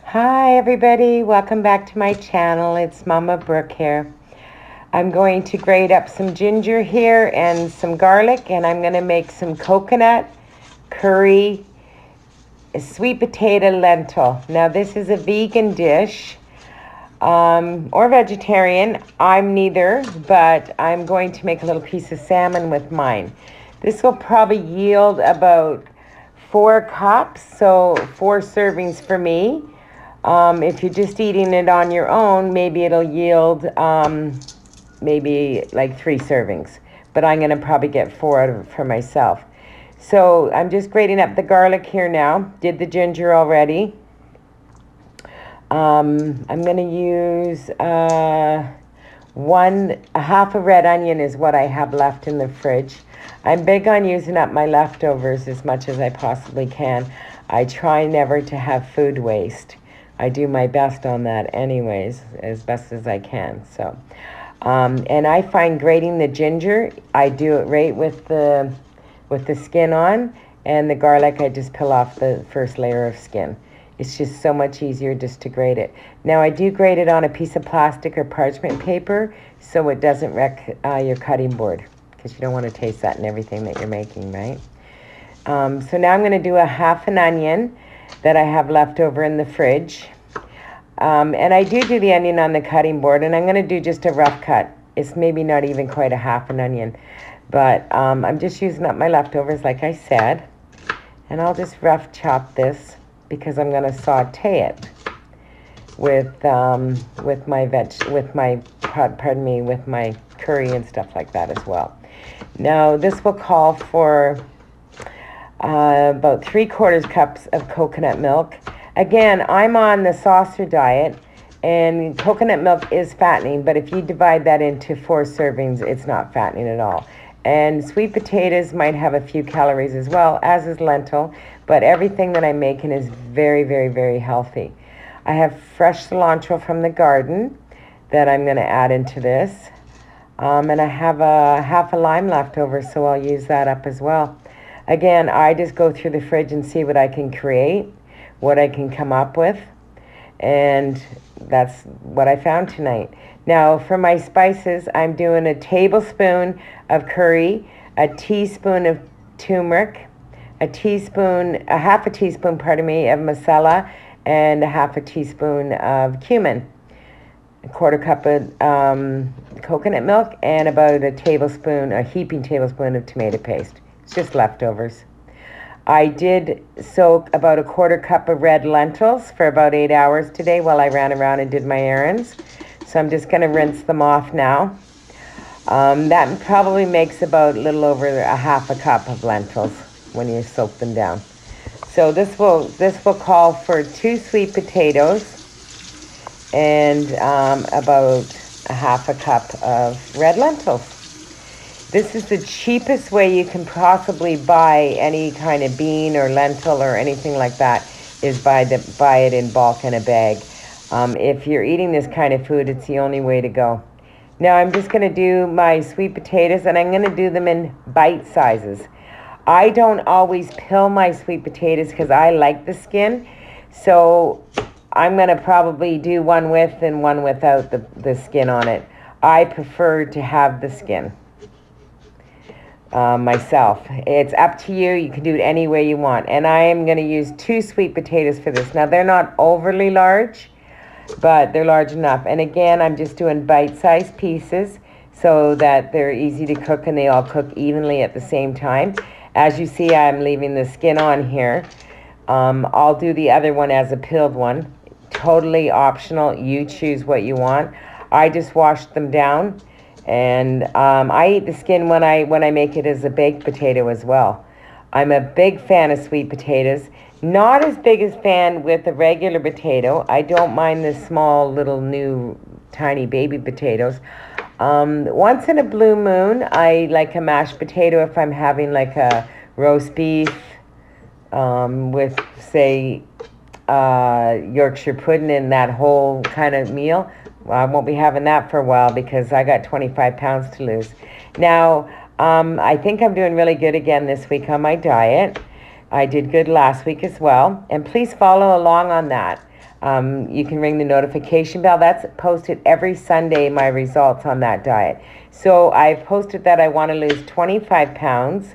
Hi everybody, welcome back to my channel. It's Mama Brooke here. I'm going to grate up some ginger here and some garlic, and I'm going to make some coconut curry sweet potato lentil. Now this is a vegan dish or vegetarian. I'm neither, but I'm going to make a little piece of salmon with mine. This will probably yield about 4 cups, so 4 servings for me. If you're just eating it on your own, maybe it'll yield maybe like 3 servings. But I'm going to probably get 4 out of it for myself. So I'm just grating up the garlic here now. Did the ginger already. I'm going to use a half a red onion is what I have left in the fridge. I'm big on using up my leftovers as much as I possibly can. I try never to have food waste. I do my best on that anyways, as best as I can. So, and I find grating the ginger, I do it right with the skin on, and the garlic I just peel off the first layer of skin. It's just so much easier just to grate it. Now I do grate it on a piece of plastic or parchment paper so it doesn't wreck your cutting board, because you don't want to taste that in everything that you're making, right? So now I'm going to do a half an onion that I have left over in the fridge. And I do the onion on the cutting board, and I'm going to do just a rough cut. It's maybe not even quite a half an onion, but I'm just using up my leftovers like I said. And I'll just rough chop this because I'm going to saute it with my curry and stuff like that as well. Now this will call for about 3/4 cups of coconut milk. Again, I'm on the saucer diet, and coconut milk is fattening, but if you divide that into 4 servings, it's not fattening at all. And sweet potatoes might have a few calories as well, as is lentil, but everything that I'm making is very, very, very healthy. I have fresh cilantro from the garden that I'm going to add into this. And I have a half a lime left over, so I'll use that up as well. Again, I just go through the fridge and see what I can create, what I can come up with, and that's what I found tonight. Now, for my spices, I'm doing a tablespoon of curry, a teaspoon of turmeric, a half a teaspoon, of masala, and a half a teaspoon of cumin, a 1/4 cup of coconut milk, and about a heaping tablespoon of tomato paste. It's just leftovers. I did soak about a 1/4 cup of red lentils for about 8 hours today while I ran around and did my errands. So I'm just going to rinse them off now. That probably makes about a little over a half a cup of lentils when you soak them down. So this will call for 2 sweet potatoes and about a half a cup of red lentils. This is the cheapest way you can possibly buy any kind of bean or lentil or anything like that, is buy it in bulk in a bag. If you're eating this kind of food, it's the only way to go. Now I'm just going to do my sweet potatoes, and I'm going to do them in bite sizes. I don't always peel my sweet potatoes because I like the skin, so I'm going to probably do one with and one without the skin on it. I prefer to have the skin myself. It's up to you. You can do it any way you want. And I am going to use 2 sweet potatoes for this. Now, they're not overly large, but they're large enough. And again, I'm just doing bite-sized pieces so that they're easy to cook and they all cook evenly at the same time. As you see, I'm leaving the skin on here. I'll do the other one as a peeled one. Totally optional. You choose what you want. I just washed them down, and I eat the skin when I make it as a baked potato as well. I'm a big fan of sweet potatoes. Not as big a fan with a regular potato. I don't mind the small little new tiny baby potatoes. Once in a blue moon, I like a mashed potato if I'm having like a roast beef with, say, Yorkshire pudding and that whole kind of meal. Well, I won't be having that for a while because I got 25 pounds to lose. Now, I think I'm doing really good again this week on my diet. I did good last week as well. And please follow along on that. You can ring the notification bell. That's posted every Sunday, my results on that diet. So I've posted that I want to lose 25 pounds.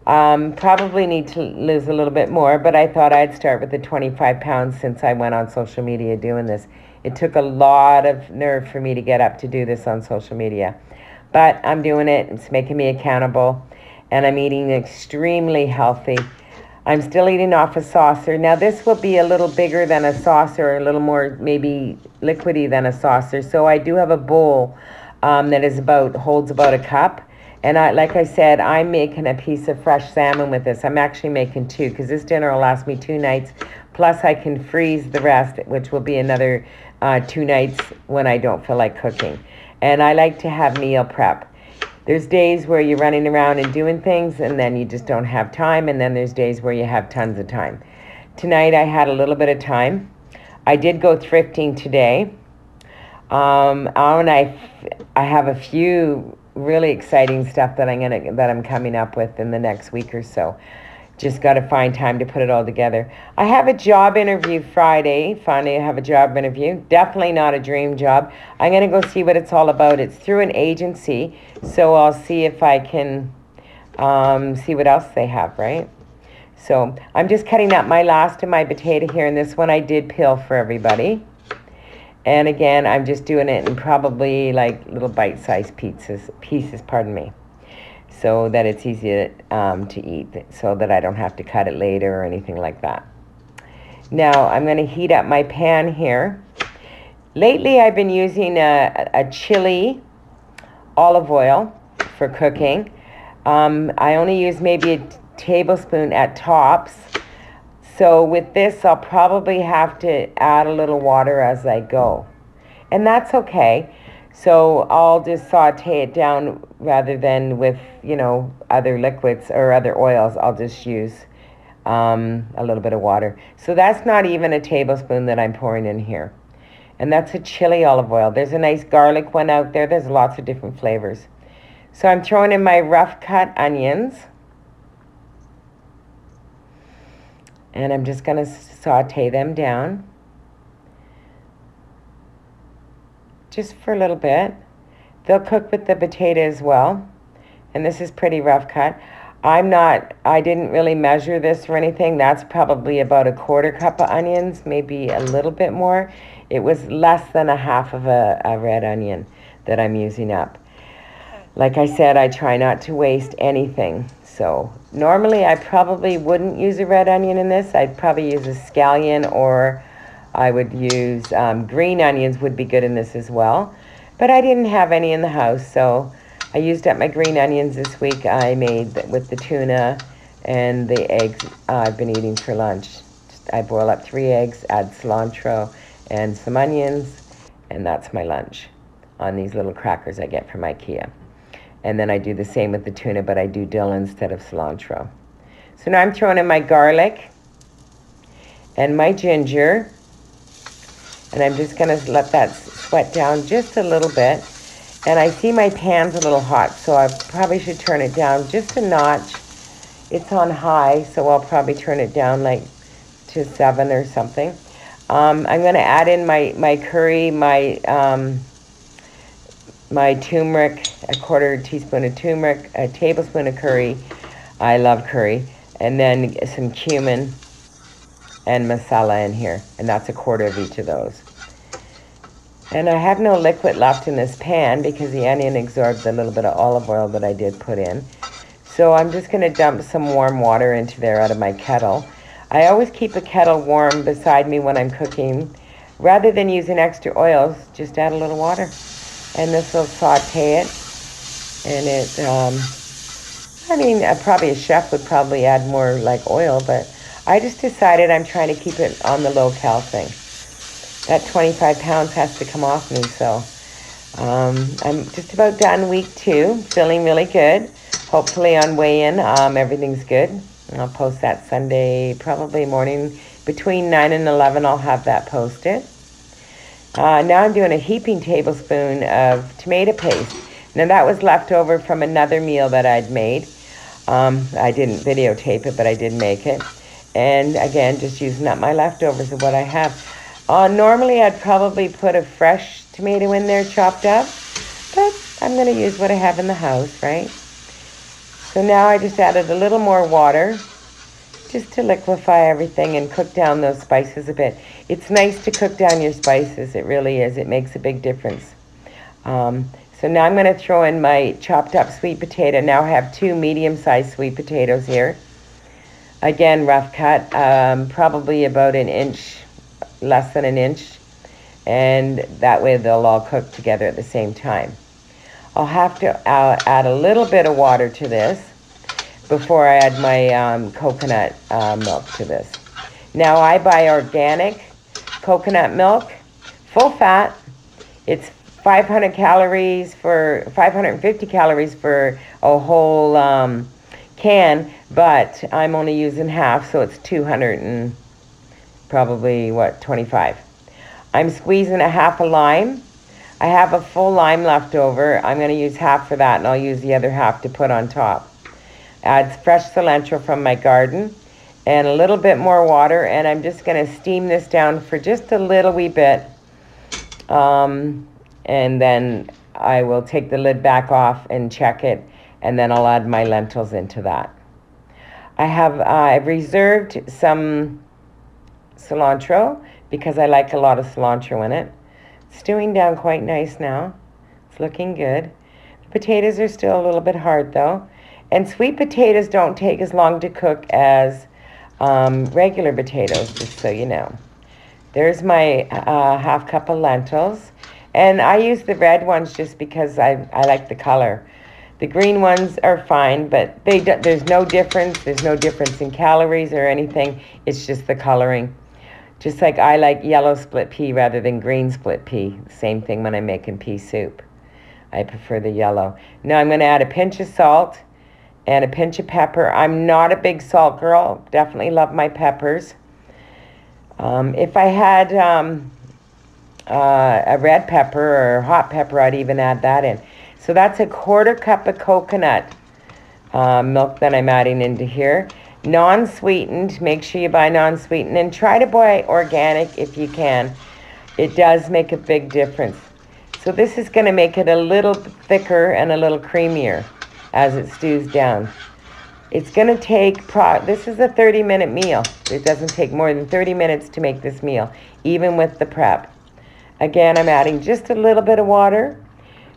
Probably need to lose a little bit more, but I thought I'd start with the 25 pounds since I went on social media doing this. It took a lot of nerve for me to get up to do this on social media. But I'm doing it. It's making me accountable. And I'm eating extremely healthy. I'm still eating off a saucer. Now this will be a little bigger than a saucer, a little more maybe liquidy than a saucer. So I do have a bowl that is holds about a cup. And like I said, I'm making a piece of fresh salmon with this. I'm actually making two because this dinner will last me 2 nights. Plus I can freeze the rest, which will be another 2 nights when I don't feel like cooking. And I like to have meal prep. There's days where you're running around and doing things and then you just don't have time. And then there's days where you have tons of time. Tonight I had a little bit of time. I did go thrifting today. And I have a few really exciting stuff that I'm coming up with in the next week or so. Just got to find time to put it all together. I have a job interview Friday. Finally, I have a job interview. Definitely not a dream job. I'm going to go see what it's all about. It's through an agency, so I'll see if I can see what else they have, right? So I'm just cutting up my last of my potato here, and this one I did peel for everybody. And again, I'm just doing it in probably like little bite-sized pieces, pardon me, so that it's easy to eat, so that I don't have to cut it later or anything like that. Now, I'm going to heat up my pan here. Lately, I've been using a chili olive oil for cooking. I only use maybe a tablespoon at tops. So with this, I'll probably have to add a little water as I go. And that's okay. So I'll just saute it down rather than with, other liquids or other oils. I'll just use a little bit of water. So that's not even a tablespoon that I'm pouring in here. And that's a chili olive oil. There's a nice garlic one out there. There's lots of different flavors. So I'm throwing in my rough cut onions. And I'm just going to saute them down just for a little bit. They'll cook with the potato as well. And this is pretty rough cut. I didn't really measure this or anything. That's probably about a 1/4 cup of onions, maybe a little bit more. It was less than a half of a red onion that I'm using up. Like I said, I try not to waste anything. So normally I probably wouldn't use a red onion in this. I'd probably use a scallion, or I would use green onions would be good in this as well. But I didn't have any in the house, so I used up my green onions this week. I made with the tuna and the eggs I've been eating for lunch. I boil up 3 eggs, add cilantro and some onions, and that's my lunch on these little crackers I get from IKEA. And then I do the same with the tuna, but I do dill instead of cilantro. So now I'm throwing in my garlic and my ginger. And I'm just going to let that sweat down just a little bit. And I see my pan's a little hot, so I probably should turn it down just a notch. It's on high, so I'll probably turn it down like to 7 or something. I'm going to add in my curry, my turmeric, a 1/4 teaspoon of turmeric, a tablespoon of curry. I love curry. And then some cumin and masala in here. And that's a 1/4 of each of those. And I have no liquid left in this pan because the onion absorbed the little bit of olive oil that I did put in. So I'm just going to dump some warm water into there out of my kettle. I always keep a kettle warm beside me when I'm cooking. Rather than using extra oils, just add a little water. And this will saute it. And it, probably a chef would probably add more like oil, but I just decided I'm trying to keep it on the low-cal thing. That 25 pounds has to come off me, so I'm just about done week 2, feeling really good. Hopefully on weigh-in, everything's good. And I'll post that Sunday, probably morning, between 9 and 11, I'll have that posted. Now I'm doing a heaping tablespoon of tomato paste. Now that was left over from another meal that I'd made. I didn't videotape it, but I did make it. And again, just using up my leftovers of what I have. Normally I'd probably put a fresh tomato in there chopped up, but I'm going to use what I have in the house, right? So now I just added a little more water just to liquefy everything and cook down those spices a bit. It's nice to cook down your spices, it really is. It makes a big difference. So now I'm going to throw in my chopped up sweet potato. Now I have 2 medium-sized sweet potatoes here. Again, rough cut, probably about an inch, less than an inch. And that way they'll all cook together at the same time. I'll have to add a little bit of water to this before I add my coconut milk to this. Now I buy organic coconut milk, full fat. It's 550 calories for a whole can, but I'm only using half, so it's 200 and probably 25. I'm squeezing a half a lime. I have a full lime left over. I'm going to use half for that, and I'll use the other half to put on top. Add fresh cilantro from my garden and a little bit more water, and I'm just going to steam this down for just a little wee bit. And then I will take the lid back off and check it, and then I'll add my lentils into that. I've reserved some cilantro because I like a lot of cilantro in it. It's stewing down quite nice now. It's looking good. The potatoes are still a little bit hard though. And sweet potatoes don't take as long to cook as regular potatoes, just so you know. There's my half cup of lentils. And I use the red ones just because I like the color. The green ones are fine, but there's no difference. There's no difference in calories or anything. It's just the coloring. Just like I like yellow split pea rather than green split pea. Same thing when I'm making pea soup. I prefer the yellow. Now I'm going to add a pinch of salt and a pinch of pepper. I'm not a big salt girl. Definitely love my peppers. If I had a red pepper or hot pepper, I'd even add that in. So that's a 1/4 cup of coconut milk that I'm adding into here. Non-sweetened. Make sure you buy non-sweetened, and try to buy organic if you can. It does make a big difference. So this is going to make it a little thicker and a little creamier as it stews down. It's going to take, this is a 30-minute meal. It doesn't take more than 30 minutes to make this meal, even with the prep. Again, I'm adding just a little bit of water,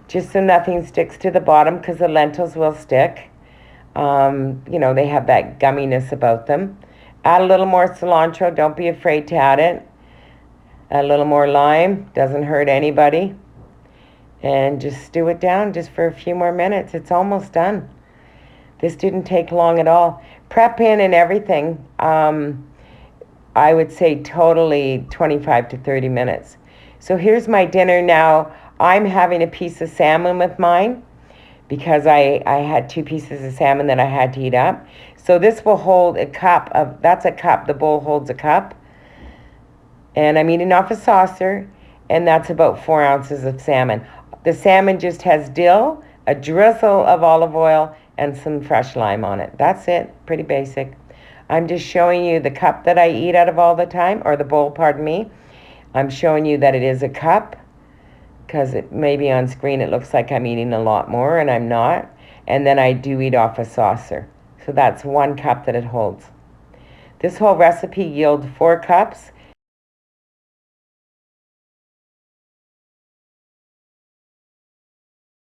just so nothing sticks to the bottom, because the lentils will stick. You know, they have that gumminess about them. Add a little more cilantro. Don't be afraid to add it. Add a little more lime. Doesn't hurt anybody. And just stew it down just for a few more minutes. It's almost done. This didn't take long at all. Prep in and everything, I would say totally 25 to 30 minutes. So here's my dinner now. I'm having a piece of salmon with mine because I had 2 pieces of salmon that I had to eat up. So this will hold a cup of, that's a cup, the bowl holds a cup. And I'm eating off a saucer, and that's about 4 ounces of salmon. The salmon just has dill, a drizzle of olive oil, and some fresh lime on it. That's it, pretty basic. I'm just showing you the cup that I eat out of all the time, or the bowl, pardon me. I'm showing you that it is a cup, because it maybe on screen it looks like I'm eating a lot more, and I'm not. And then I do eat off a saucer. So that's 1 cup that it holds. This whole recipe yields 4 cups.